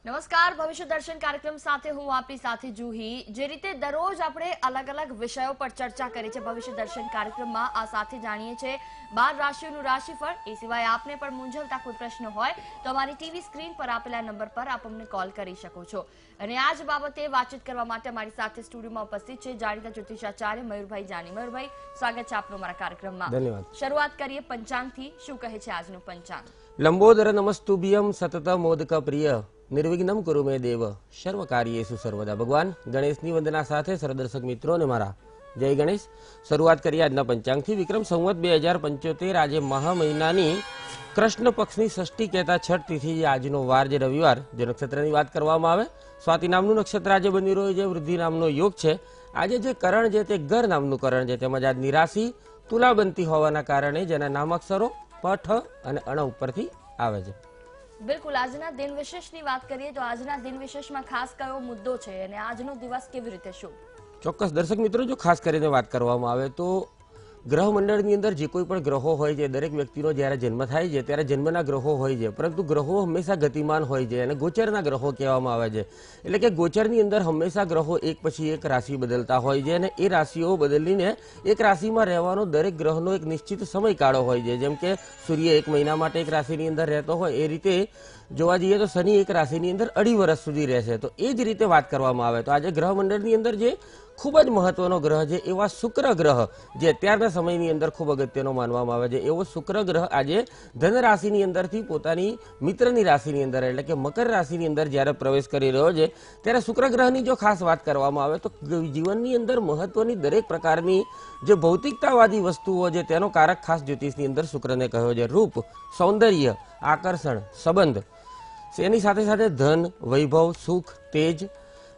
નમસ્કાર, ભવિષ્ય દર્શન કાર્યક્રમ સાથે હું આપની સાથે જુહી। જે રીતે દરરોજ આપણે અલગ અલગ વિષયો પર ચર્ચા કરી છે ભવિષ્ય દર્શન કાર્યક્રમમાં, આ સાથે જાણીએ છીએ 12 રાશિઓનું રાશિફળ। એ સિવાય આપને પણ મૂંઝવતા કોઈ પ્રશ્ન હોય તો અમારી ટીવી સ્ક્રીન પર આપેલા નંબર પર આપ અમને કોલ કરી શકો છો। અને આ જ બાબતે વાતચીત કરવા માટે અમારી સાથે સ્ટુડિયોમાં ઉપસ્થિત છે જાણીતા જ્યોતિષાચાર્ય મયુરભાઈ જાની। મયુરભાઈ, સ્વાગત છે આપનું અમારા કાર્યક્રમમાં। ધન્યવાદ। શરૂઆત કરીએ પંચાંગથી। શું કહે છે આજનું પંચાંગ? લંબોદર નમસ્તુભ્યમ સતત મોદક પ્રિય નિર્વિઘ્નમ કુરુ મે દેવ સર્વ કાર્યેષુ સર્વદા। ભગવાન ગણેશની વંદના સાથે સર્વદર્શક મિત્રોને મારા જય ગણેશ। શરૂઆત કરીએ આજના પંચાંગથી। વિક્રમ સંવત 2075 આજે મહા મહિનાની કૃષ્ણ પક્ષની ષષ્ઠી કહેતા છઠ તિથિ, આજનો વાર જે રવિવાર, જે નક્ષત્રની વાત કરવામાં આવે, સ્વાતિ નામનું નક્ષત્ર આજે બની રહ્યું છે, વૃદ્ધિ નામનો યોગ છે। આજે જે કરણ છે તે ગર નામનું કરણ છે, તેમજ આજની રાશિ તુલા બનતી હોવાના કારણે જેના નામાક્ષરો પઠ અને અણ ઉપરથી આવે છે। બિલકુલ, આજના દિન વિશેષની વાત કરીએ તો આજના દિન વિશેષમાં ખાસ કયો મુદ્દો છે અને આજનો દિવસ કેવી રીતે શુભ? ચોક્કસ દર્શક મિત્રો, જો ખાસ કરીને વાત કરવામાં આવે તો ગ્રહ મંડળની અંદર જે કોઈ પણ ગ્રહો હોય છે, દરેક વ્યક્તિનો જ્યારે જન્મ થાય છે ત્યારે જન્મના ગ્રહો હોય છે, પરંતુ ગ્રહો હંમેશા ગતિમાન હોય છે અને ગોચરના ગ્રહો કહેવામાં આવે છે। એટલે કે ગોચરની અંદર હંમેશા ગ્રહો એક પછી એક રાશિ બદલતા હોય છે અને એ રાશિઓ બદલીને એક રાશિમાં રહેવાનો દરેક ગ્રહનો એક નિશ્ચિત સમયગાળો હોય છે। જેમ કે સૂર્ય એક મહિના માટે એક રાશિની અંદર રહેતો હોય, એ રીતે જોવા જઈએ તો શનિ એક રાશિની અંદર 2.5 વર્ષ સુધી રહેશે। તો એ જ રીતે વાત કરવામાં આવે તો આજે ગ્રહ મંડળની અંદર જે ખૂબ જ મહત્વનો ગ્રહ છે એવા શુક્ર ગ્રહ, જે અત્યારના સમયની અંદર ખૂબ અગત્યનો માનવામાં આવે છે, એવો શુક્ર ગ્રહ આજે ધન રાશિની અંદરથી પોતાની મિત્રની રાશિની અંદર એટલે કે મકર રાશિની અંદર જ્યારે પ્રવેશ કરી રહ્યો છે, ત્યારે શુક્ર ગ્રહની જો ખાસ વાત કરવામાં આવે તો જીવનની અંદર મહત્વની દરેક પ્રકારની જે ભૌતિકતાવાદી વસ્તુઓ છે તેનો કારક ખાસ જ્યોતિષની અંદર શુક્રને કહ્યો છે। રૂપ, સૌંદર્ય, આકર્ષણ, સંબંધ, એની સાથે સાથે ધન, વૈભવ, સુખ, તેજ,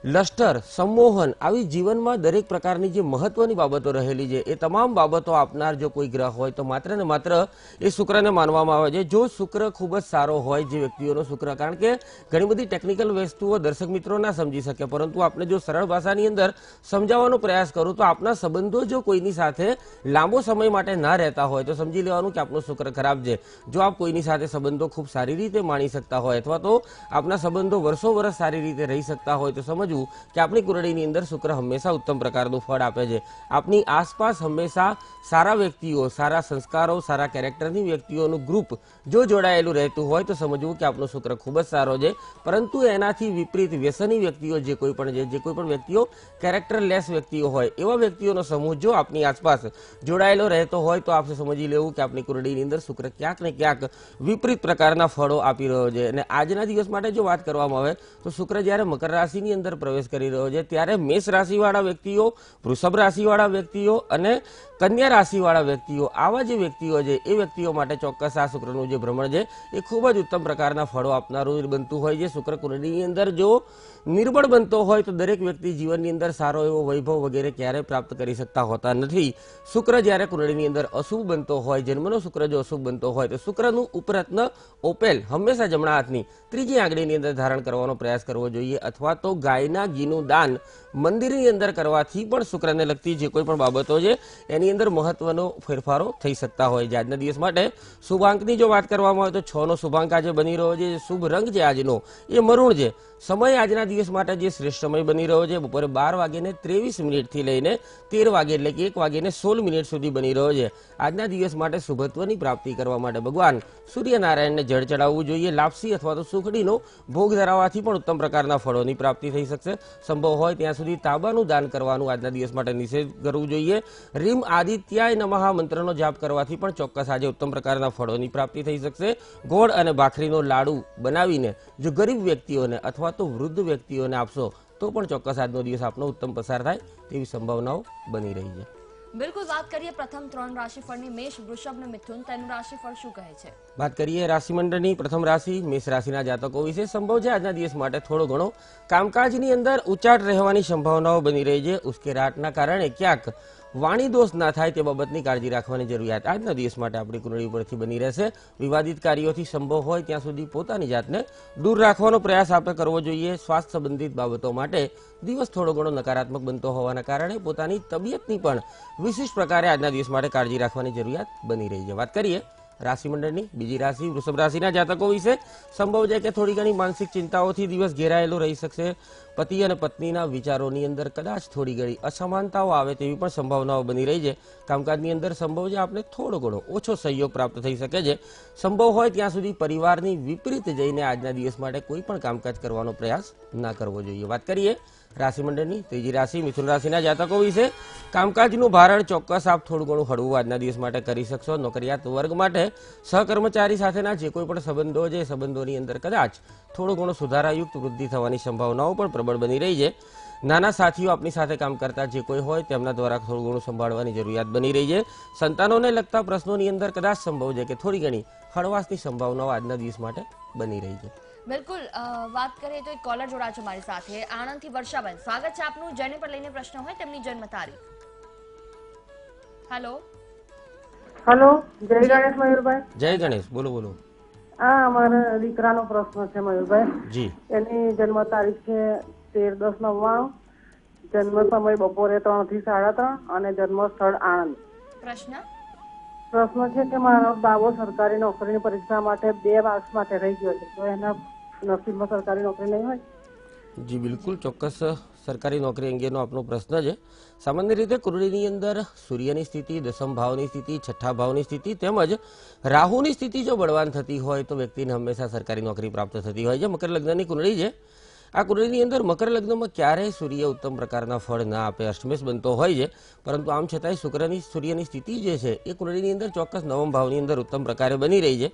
લશ્કર, સંમોહન, આવી જીવનમાં દરેક પ્રકારની જે મહત્વની બાબતો રહેલી છે એ તમામ બાબતો આપનાર જો કોઈ ગ્રહ હોય તો માત્ર ને માત્ર એ શુક્રને માનવામાં આવે છે। જો શુક્ર ખૂબ જ સારો હોય જે વ્યક્તિઓનો શુક્ર, કારણ કે ઘણી બધી ટેકનિકલ વસ્તુઓ દર્શક મિત્રો ના સમજી શકે, પરંતુ આપણે જો સરળ ભાષાની અંદર સમજાવવાનો પ્રયાસ કરું તો આપના સંબંધો જો કોઈની સાથે લાંબો સમય માટે ના રહેતા હોય તો સમજી લેવાનું કે આપનો શુક્ર ખરાબ છે। જો આપ કોઈની સાથે સંબંધો ખૂબ સારી રીતે માણી શકતા હોય અથવા તો આપના સંબંધો વર્ષો વર્ષ સારી રીતે રહી શકતા હોય તો સમજ કે આપણી કુંડળીની અંદર શુક્ર હંમેશા ઉત્તમ પ્રકારનું ફળ આપે છે। આપની આસપાસ હંમેશા સારા વ્યક્તિઓ, સારા સંસ્કારો, સારા કેરેક્ટરની વ્યક્તિઓનું ગ્રુપ જો જોડાયેલું રહેતું હોય તો સમજવું કે આપનો શુક્ર ખૂબ જ સારો છે। પરંતુ એનાથી વિપરીત વ્યસની વ્યક્તિઓ જે કોઈ પણ વ્યક્તિઓ કેરેક્ટરલેસ વ્યક્તિઓ હોય, એવા વ્યક્તિઓનો સમૂહ જો આપની આસપાસ જોડાયેલો રહેતો હોય તો આપણે સમજી લેવું કે આપણી કુંડળીની અંદર શુક્ર ક્યાંક ને ક્યાંક વિપરીત પ્રકારના ફળો આપી રહ્યો છે। અને આજના દિવસ માટે જો વાત કરવામાં આવે તો શુક્ર જ્યારે મકર રાશિની અંદર પ્રવેશ કરી રહ્યો છે ત્યારે મેષ રાશિવાળા વ્યક્તિઓ, વૃષભ રાશિવાળા વ્યક્તિઓ અને કન્યા રાશિવાળા વ્યક્તિઓ, આવા જે વ્યક્તિઓ છે એ વ્યક્તિઓ માટે ચોક્કસ આ શુક્રનું જે ભ્રમણ છે એ ખૂબ જ ઉત્તમ પ્રકારના ફળો આપનારું બનતું હોય છે। શુક્ર કુંડળીની અંદર જો નિર્બળ બનતો હોય તો દરેક વ્યક્તિ જીવનની અંદર સારો એવો વૈભવ વગેરે ક્યારેય પ્રાપ્ત કરી શકતા હોતા નથી। શુક્ર જ્યારે કુંડળીની અંદર અશુભ બનતો હોય, જન્મનો શુક્ર જો અશુભ બનતો હોય તો શુક્રનું ઉપરત્ન ઓપેલ હંમેશા જમણા હાથની ત્રીજી આંગળીની અંદર ધારણ કરવાનો પ્રયાસ કરવો જોઈએ, અથવા તો ગાયના ઘીનું દાન મંદિરની અંદર કરવાથી પણ શુક્રને લગતી જે કોઈ પણ બાબતો છે એની અંદર મહત્વનો ફેરફારો થઈ શકતા હોય છે। આજના દિવસ માટે શુભાંકની જો વાત કરવામાં આવે તો 6 નો શુભાંક આજે બની રહ્યો છે। શુભ રંગ છે આજનો એ મરૂણ છે। સમય આજના દિવસ માટે જે શ્રેષ્ઠ સમય બની રહ્યો છે બપોરે 12:23 થી લઈને 13 વાગે એટલે કે 1:16 સુધી બની રહ્યો છે। આજના દિવસ માટે શુભત્વની પ્રાપ્તિ કરવા માટે ભગવાન સૂર્યનારાયણને જળ ચડાવવું જોઈએ। લાપસી અથવા તો સુખડીનો ભોગ ધરાવવાથી પણ ઉત્તમ પ્રકારના ફળોની પ્રાપ્તિ થઈ શકશે। સંભવ હોય ત્યાં સુધી તાંબાનું દાન કરવાનું આજના દિવસ માટે નિષેધ કરવું જોઈએ। રીમ આદિત્યાય નમઃ મંત્રનો જાપ કરવાથી પણ ચોક્કસ આજે ઉત્તમ પ્રકારના ફળોની પ્રાપ્તિ થઈ શકશે। ગોળ અને ભાખરીનો લાડુ બનાવીને જો ગરીબ વ્યક્તિઓને અથવા તો વૃદ્ધ વ્યક્તિઓને આપશો તો પણ ચોક્કસ આજનો દિવસ આપનો ઉત્તમ પસાર થાય તેવી સંભાવનાઓ બની રહી છે। બિલકુલ, વાત કરીએ પ્રથમ 3 રાશિફળની, મેષ, વૃષભ અને મિથુન, તેનું રાશિફળ શું કહે છે? વાત કરીએ રાશિમંડળની પ્રથમ રાશિ મેષ રાશિના જાતકો વિશે। સંભવ છે આજના દિવસ માટે થોડો ઘણો કામકાજની અંદર ઉચાટ રહેવાની સંભાવનાઓ બની રહી છે। ઉશ્કેરાટના કારણે ક્યાંક વાણી દોષ ના થાય તે બાબતની કાળજી રાખવાની જરૂરિયાત આજના દિવસ માટે આપણી કુંડળી ઉપરથી બની રહેશે। વિવાદિત કાર્યોથી સંભવ હોય ત્યાં સુધી પોતાની જાતને દૂર રાખવાનો પ્રયાસ આપણે કરવો જોઈએ। સ્વાસ્થ્ય સંબંધિત બાબતો માટે દિવસ થોડો ઘણો નકારાત્મક બનતો હોવાના કારણે પોતાની તબિયતની પણ વિશિષ્ટ પ્રકારે આજના દિવસ માટે કાળજી રાખવાની જરૂરિયાત બની રહી છે। વાત કરીએ રાશિમંડળની બીજી રાશિ વૃષભ રાશિના જાતકો વિશે સંભવ છે કે થોડી ઘણી માનસિક ચિંતાઓથી દિવસ ઘેરાયેલો રહી શકશે. પતિ અને પત્નીના વિચારોની અંદર કદાચ થોડી ઘણી અસમાનતાઓ આવે તેવી પણ સંભાવનાઓ બની રહી છે. કામકાજની અંદર સંભવ છે આપણે થોડો ઘણો ઓછો સહયોગ પ્રાપ્ત થઈ શકે છે. સંભવ હોય ત્યાં સુધી પરિવારની વિપરીત જઈને આજના દિવસ માટે કોઈ પણ કામકાજ કરવાનો પ્રયાસ ના કરવો જોઈએ. વાત કરીએ રાશિમંડળની ત્રીજી રાશિ મિથુન રાશિના જાતકો વિશે કામકાજનું ભારણ ચોક્કસ આપ થોડું ઘણું હળવું આજના દિવસ માટે કરી શકશો. નોકરિયાત વર્ગ માટે સહકર્મચારી સાથેના જે કોઈ પણ સંબંધો છે સંબંધોની અંદર કદાચ થોડો ઘણો સુધારાયુક્ત વૃદ્ધિ થવાની સંભાવનાઓ પણ પ્રબળ બની રહી છે. નાના સાથીઓ આપની સાથે કામ કરતા જે કોઈ હોય તેમના દ્વારા થોડું ઘણું સંભાળવાની જરૂરિયાત બની રહી છે. સંતાનોને લગતા પ્રશ્નોની અંદર કદાચ સંભવ છે કે થોડી ઘણી હળવાશની સંભાવનાઓ આજના દિવસ માટે બની રહી છે. બિલકુલ વાત કરીએ તો એક કોલર જોડા છે મારી સાથે આણંદથી વર્ષાબેન. સ્વાગત છે આપનું. જેને પર લઈને પ્રશ્ન હોય તેમની જન્મ તારીખ. હેલો હેલો, જય ગણેશ મયુરભાઈ. જય ગણેશ. બોલો બોલો. હા, અમારા દીકરાનો પ્રશ્ન છે મયુરભાઈ. જી. એની જન્મ તારીખ છે 13/10/99, જન્મ સમય બપોરે 3 થી 3:30 અને જન્મ સ્થળ આણંદ. પ્રશ્ન છે કે મારો બાબો સરકારી નોકરીની પરીક્ષા માટે 2 માર્ક્સ માટે રહી ગયો છે, તો એના નસીબમાં સરકારી નોકરી નહીં હોય? જી બિલકુલ, ચોક્કસ સરકારી નોકરી અંગેનો આપનો પ્રશ્ન છે. સામાન્ય રીતે કુંડળીની અંદર સૂર્યની સ્થિતિ, દસમ ભાવની સ્થિતિ, છઠ્ઠા ભાવની સ્થિતિ તેમજ રાહુની સ્થિતિ જો બળવાન થતી હોય તો વ્યક્તિને હંમેશા સરકારી નોકરી પ્રાપ્ત થતી હોય છે. મકર લગ્નની કુંડળી છે. આ કુંડળીની અંદર મકર લગ્નમાં ક્યારેય સૂર્ય ઉત્તમ પ્રકારના ફળ ના આપે, અષ્ટમેશ બનતો હોય છે. પરંતુ આમ છતાંય સૂર્યની સ્થિતિ જે છે એ કુંડળીની અંદર ચોક્કસ નવમ ભાવની અંદર ઉત્તમ પ્રકારે બની રહી છે.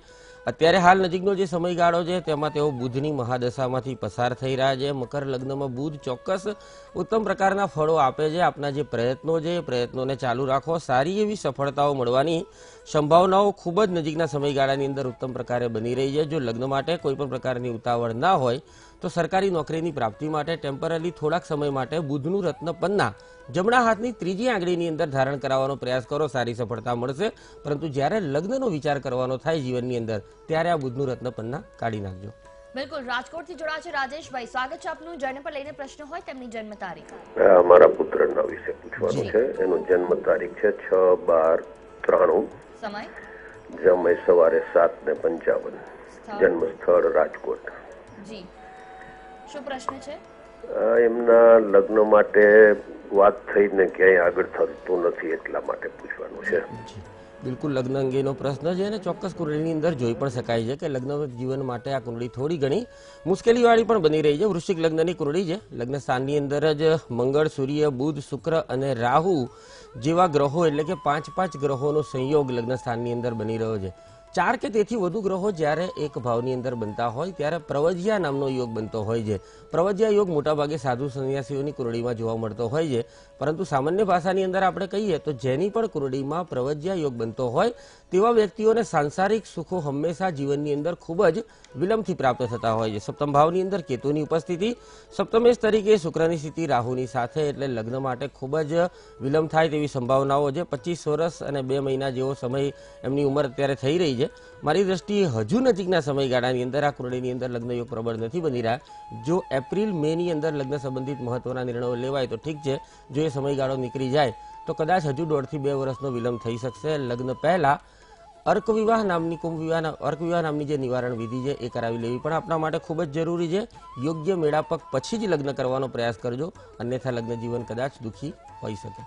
અત્યારે હાલ નજીકનો જે સમયગાળો છે તેમાં તેઓ બુધની મહાદશામાંથી પસાર થઈ રહ્યા છે. મકર લગ્નમાં બુધ ચોક્કસ ઉત્તમ પ્રકારના ફળો આપે છે. આપના જે પ્રયત્નો છે એ પ્રયત્નોને ચાલુ રાખો, સારી એવી સફળતાઓ મળવાની સંભાવનાઓ ખૂબ જ નજીકના સમયગાળાની અંદર ઉત્તમ પ્રકારે બની રહી છે. જો લગ્ન માટે કોઈ પણ પ્રકારની ઉતાવળ ના હોય તો સરકારી નોકરીની પ્રાપ્તિ માટે ટેમ્પરરી થોડાક સમય માટે બુધનું રત્ન પન્ના જમણા હાથની ત્રીજી આંગળીની અંદર ધારણ કરાવવાનો પ્રયાસ કરો, સારી સફળતા મળશે. પરંતુ જ્યારે લગ્નનો વિચાર કરવાનો થાય જીવનની અંદર ત્યારે આ બુધનું રત્ન પન્ના કાઢી નાખજો. બિલકુલ. રાજકોટથી જોડા છે રાજેશભાઈ. સ્વાગત છે આપનું. જેને પર લઈને પ્રશ્ન હોય તેમની જન્મ તારીખ. મારા પુત્રના વિશે પૂછવાનું છે. એનું જન્મ તારીખ છે 6/12/93, સમય સવારે 7:55, જન્મ સ્થળ રાજકોટ. જી, શું પ્રશ્ન છે? એમના લગ્ન માટે વાત થઈને ક્યાંય આગળ થતું નથી એટલા માટે પૂછવાનું છે. બિલકુલ, લગ્ન અંગેનો પ્રશ્ન છે અને ચોક્કસ કુંડળીની અંદર જોઈ પણ શકાય છે કે લગ્ન જીવન માટે આ કુંડળી થોડી ઘણી મુશ્કેલીવાળી પણ બની રહી છે. વૃશ્ચિક લગ્નની કુંડળી છે. લગ્ન સ્થાનની અંદર જ મંગળ, સૂર્ય, બુધ, શુક્ર અને રાહુ જેવા ગ્રહો એટલે કે 5 ગ્રહોનો સંયોગ લગ્ન સ્થાનની અંદર બની રહ્યો છે. 4 કે તેથી વધુ ગ્રહો જ્યારે એક ભાવની અંદર બનતા હોય ત્યારે પ્રવજ્યા નામનો યોગ બનતો હોય છે. પ્રવજ્યા યોગ મોટાભાગે સાધુ સંન્યાસીઓની કુંડળીમાં જોવા મળતો હોય છે. પરંતુ સામાન્ય ભાષાની અંદર આપણે કહીએ તો જેની પણ કુંડળીમાં પ્રવજ્યા યોગ બનતો હોય તેવા વ્યક્તિઓને સાંસારિક સુખો હંમેશા જીવનની અંદર ખૂબ જ વિલંબથી પ્રાપ્ત થતા હોય છે. સપ્તમ ભાવની અંદર કેતુની ઉપસ્થિતિ, સપ્તમેશ તરીકે શુક્રની સ્થિતિ રાહુની સાથે એટલે લગ્ન માટે ખૂબ જ વિલંબ થાય તેવી સંભાવનાઓ છે. 25 વર્ષ અને 2 મહિના જેવો સમય એમની ઉંમર અત્યારે થઈ રહી છે. મારી દ્રષ્ટિએ હજુ નજીકના સમયગાળાની અંદર આ કુંડળીની અંદર લગ્ન યોગ પ્રબળ નથી બની રહ્યા. જો એપ્રિલ મે ની અંદર લગ્ન સંબંધિત મહત્વના નિર્ણયો લેવાય તો ઠીક છે. જો એ સમયગાળો નીકળી જાય તો કદાચ હજુ 1.5 થી 2 વર્ષનો વિલંબ થઈ શકશે. લગ્ન પહેલા અર્ક વિવાહ નામની જે નિવારણ વિધિ છે એ કરાવી લેવી પણ આપણા માટે ખૂબ જ જરૂરી છે. યોગ્ય મેળાપક પછી જ લગ્ન કરવાનો પ્રયાસ કરજો, અન્યથા લગ્ન જીવન કદાચ દુઃખી હોઈ શકે.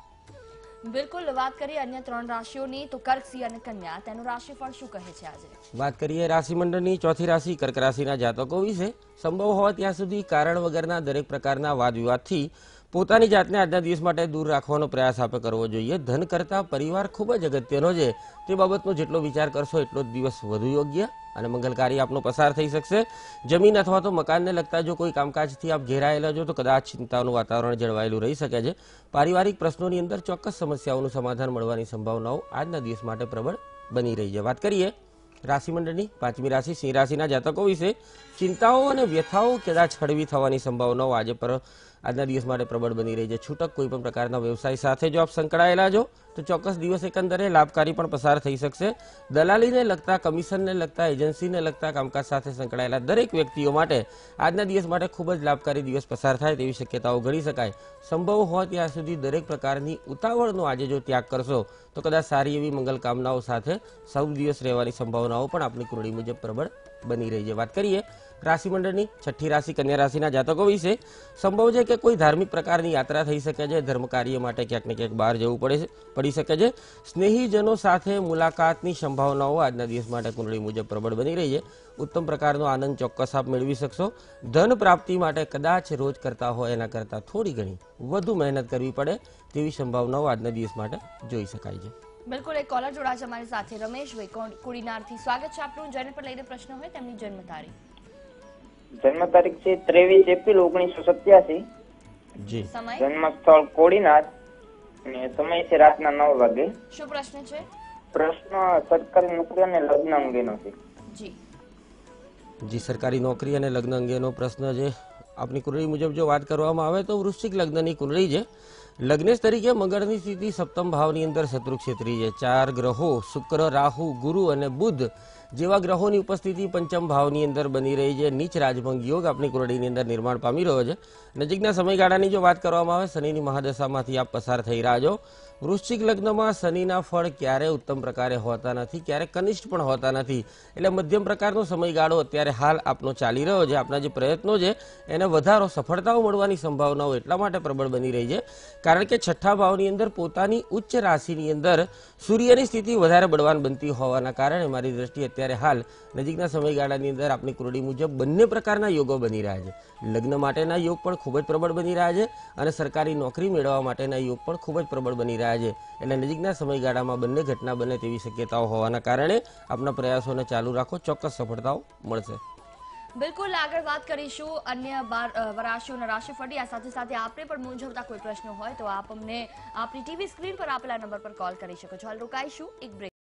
બિલકુલ. વાત કરીએ અન્ય 3 રાશિઓની તો કર્ક, સિંહ અને કન્યા, તેનું રાશિફળ શું કહે છે આજે? વાત કરીએ રાશિમંડળની ચોથી રાશિ કર્ક રાશિના જાતકો વિશે. સંભવ હોય ત્યાં સુધી કારણ વગરના દરેક પ્રકારના વાદ વિવાદથી પોતાની જાતને આજના દિવસ માટે દૂર રાખવાનો પ્રયાસ આપે કરવો જોઈએ. ધન કરતા પરિવાર ખૂબ જ અગત્યનો છે. તે બાબતનો જેટલો વિચાર કરશો એટલો જ દિવસ વધુ યોગ્ય અને મંગલકારી આપનો પસાર થઈ શકશે. જમીન અથવા તો મકાનને લગતા જો કોઈ કામકાજથી આપ ઘેરાયેલા છો તો કદાચ ચિંતાનું વાતાવરણ જળવાયેલું રહી શકે છે. પારિવારિક પ્રશ્નોની અંદર ચોક્કસ સમસ્યાઓનું સમાધાન મળવાની સંભાવનાઓ આજના દિવસ માટે પ્રબળ બની રહી છે. વાત કરીએ રાશિમંડળની 5મી રાશિ સિંહ રાશિના જાતકો વિશે. ચિંતાઓ અને વ્યથાઓ કદાચ હળવી થવાની સંભાવનાઓ આજે પર આજના દિવસ માટે પ્રબળ બની રહી છે. છૂટક કોઈ પણ પ્રકારના વ્યવસાય સાથે જો આપ સંકળાયેલા છો તો ચોક્કસ દિવસ એકંદરે લાભકારી પણ પસાર થઈ શકશે. દલાલીને લગતા, કમિશનને લગતા, એજન્સીને લગતા કામકાજ સાથે સંકળાયેલા દરેક વ્યક્તિઓ માટે આજના દિવસ માટે ખૂબ જ લાભકારી દિવસ પસાર થાય તેવી શક્યતાઓ ગણી શકાય. સંભવ હોય ત્યાં સુધી દરેક પ્રકારની ઉતાવળનો આજે જો ત્યાગ કરશો તો કદાચ સારી એવી મંગલ કામનાઓ સાથે સૌ દિવસ રહેવાની સંભાવનાઓ પણ આપણી કુંડળી મુજબ પ્રબળ બની રહી છે. વાત કરીએ રાશિ મંડળની છઠ્ઠી રાશિ કન્યા રાશિના જાતકો વિશે. સંભવ છે કે કોઈ ધાર્મિક પ્રકારની યાત્રા થઈ શકે છે. ધર્મ કાર્ય માટે ક્યાંક ને ક્યાંક બહાર જવું પડી શકે છે. સ્નેહીજનો સાથે મુલાકાતની સંભાવનાઓ આજના દિવસ માટે કુંડળી મુજબ પ્રબળ બની રહી છે. ઉત્તમ પ્રકારનો આનંદ ચોક્કસ આપ મેળવી શકશો. ધન પ્રાપ્તિ માટે કદાચ રોજ કરતા હોય એના કરતાં થોડી ઘણી વધુ મહેનત કરવી પડે તેવી સંભાવનાઓ આજના દિવસ માટે જોઈ શકાય છે. બિલકુલ, એક કોલર જોડાશે અમારી સાથે. રમેશભાઈ કુડીનારથી સ્વાગત છે આપનું. જેને પર લઈને પ્રશ્ન હોય તેમની જન્મ તારીખ. જન્મ તારીખ છે 23 એપ્રિલ 1987. જી. સમય? જન્મ સ્થળ કોડીનાર અને સમય છે રાતના 9 વાગે. શું પ્રશ્ન છે? પ્રશ્ન સરકારી નોકરી અને લગ્ન અંગેનો છે. જી, સરકારી નોકરી અને લગ્ન અંગેનો પ્રશ્ન છે. આપની કુંડળી મુજબ જો વાત કરવામાં આવે તો વૃશ્ચિક લગ્નની કુંડળી છે. લગ્નેશ તરીકે મંગળની સ્થિતિ સપ્તમ ભાવની અંદર શત્રુ ક્ષેત્રી છે. 4 ગ્રહો શુક્ર, રાહુ, ગુરુ અને બુધ જેવા ગ્રહોની ઉપસ્થિતિ પંચમ ભાવની અંદર બની રહી છે. નીચ રાજભંગ યોગ આપણી કુંડળીની અંદર નિર્માણ પામી રહ્યો છે. નજીકના સમયગાળાની જો વાત કરવામાં આવે શનિની મહાદશામાંથી આપ પસાર થઈ રહ્યા છો. વૃશ્ચિક લગ્નમાં શનિના ફળ ક્યારે ઉત્તમ પ્રકારે હોતા નથી, ક્યારે કનિષ્ઠ પણ હોતા નથી. એટલે મધ્યમ પ્રકારનો સમયગાળો અત્યારે હાલ આપનો ચાલી રહ્યો છે. આપના જે પ્રયત્નો છે એને વધારો, સફળતાઓ મળવાની સંભાવનાઓ એટલા માટે પ્રબળ બની રહી છે કારણ કે છઠ્ઠા ભાવની અંદર પોતાની ઉચ્ચ રાશિની અંદર સૂર્યની સ્થિતિ વધારે બળવાન બનતી હોવાના કારણે મારી દ્રષ્ટિએ અત્યારે હાલ નજીકના સમયગાળાની અંદર આપની કુંડળી મુજબ બંને પ્રકારના યોગો બની રહ્યા છે. લગ્ન માટેના યોગ પણ ખૂબ જ પ્રબળ બની રહ્યા છે અને સરકારી નોકરી મેળવવા માટેના યોગ પણ ખૂબ જ પ્રબળ બની રહ્યા છે. એટલે નજીકના સમયગાળામાં બંને ઘટના બને તેવી શક્યતાઓ હોવાના કારણે આપના પ્રયાસોને ચાલુ રાખો, ચોક્કસ સફળતાઓ મળશે. બિલકુલ, આગળ વાત કરીશું અન્ય રાશિઓના રાશિફળની. આ સાથે સાથે આપને પણ મૂંઝવતા કોઈ પ્રશ્નો હોય તો આપ અમને આપણી ટીવી સ્ક્રીન પર આપેલા નંબર પર કોલ કરી શકો છો. હાલ રોકાઈશું એક બ્રેક.